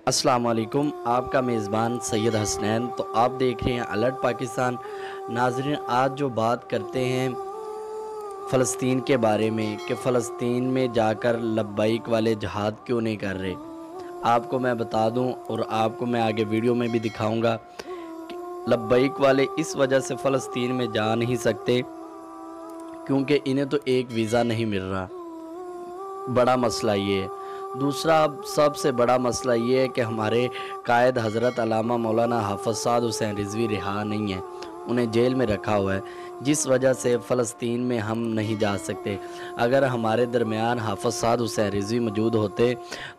السلام علیکم، آپ کا میزبان سید حسنین۔ تو آپ دیکھ رہے ہیں الرٹ پاکستان۔ ناظرین، آج جو بات کرتے ہیں فلسطین کے بارے میں کہ فلسطین میں جا کر لبیک والے جہاد کیوں نہیں کر رہے، آپ کو میں بتا دوں اور آپ کو میں آگے ویڈیو میں بھی دکھاؤں گا کہ لبیک والے اس وجہ سے فلسطین میں جا نہیں سکتے کیونکہ انہیں تو ایک ویزا نہیں مل رہا۔ بڑا مسئلہ یہ ہے۔ دوسرا سب سے بڑا مسئلہ یہ ہے کہ ہمارے قائد حضرت علامہ مولانا حافظ سعد حسین رضوی رہا نہیں ہیں، انہیں جیل میں رکھا ہوا ہے، جس وجہ سے فلسطین میں ہم نہیں جا سکتے۔ اگر ہمارے درمیان حافظ سعد حسین رضوی موجود ہوتے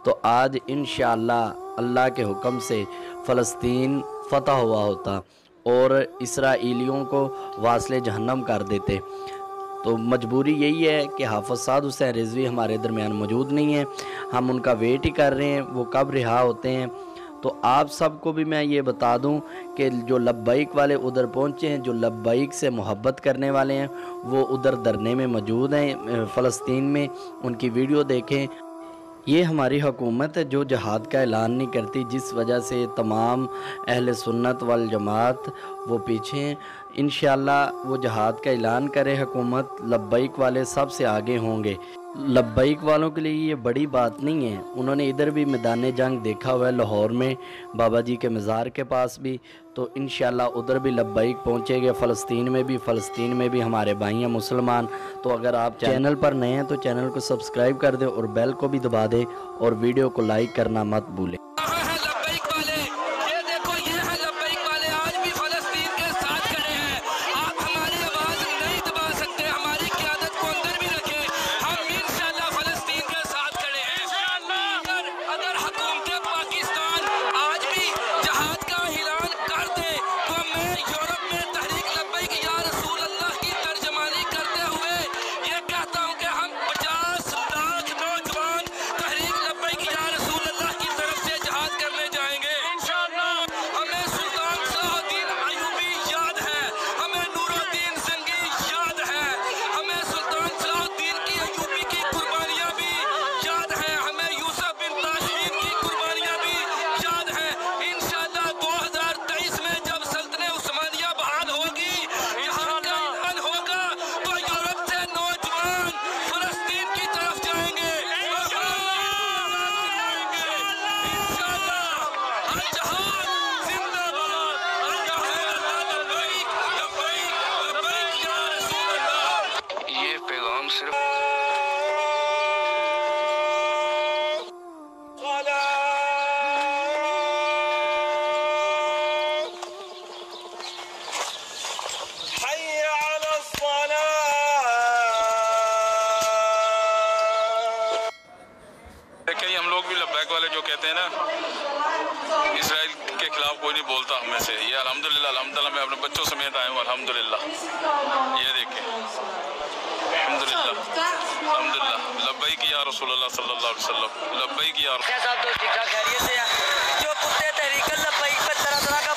تو آج انشاءاللہ اللہ کے حکم سے فلسطین فتح ہوا ہوتا اور اسرائیلیوں کو واصل جہنم کر دیتے۔ تو مجبوری یہی ہے کہ حافظ سعد حسین رضوی ہمارے درمیان موجود نہیں ہیں، ہم ان کا ویٹ ہی کر رہے ہیں وہ کب رہا ہوتے ہیں۔ تو آپ سب کو بھی میں یہ بتا دوں کہ جو لبیک والے ادھر پہنچے ہیں، جو لبیک سے محبت کرنے والے ہیں، وہ ادھر دھرنے میں موجود ہیں فلسطین میں، ان کی ویڈیو دیکھیں۔ یہ ہماری حکومت ہے جو جہاد کا اعلان نہیں کرتی، جس وجہ سے تمام اہل سنت والجماعت وہ پیچھے ہیں۔ انشاءاللہ وہ جہاد کا اعلان کرے حکومت، لبیک والے سب سے آگے ہوں گے۔ لبیک والوں کے لیے یہ بڑی بات نہیں ہے، انہوں نے ادھر بھی میدان جنگ دیکھا ہوا ہے، لاہور میں بابا جی کے مزار کے پاس بھی، تو انشاءاللہ ادھر بھی لبیک پہنچے گے۔ فلسطین میں بھی ہمارے بھائی ہیں مسلمان۔ تو اگر آپ چینل پر نئے ہیں تو چینل کو سبسکرائب کر دیں اور بیل کو بھی دبا دیں اور ویڈیو کو لائک کرنا مت بھولیں۔ دیکھیں ہم لوگ بھی لبیک والے جو کہتے ہیں نا اسرائیل کے خلاف کوئی نہیں بولتا ہم میں سے، یہ الحمدللہ میں اپنے بچوں سمیت آیا ہوں الحمدللہ۔ یہ دیکھیں الحمدللہ لبیک یا رسول اللہ صلی اللہ علیہ وسلم، لبیک یا رسول اللہ۔ صاحب دوست ٹھیک ٹھاک خیریت سے ہیں؟ جو کتے تحریک لبیک پہ طرح طرح کا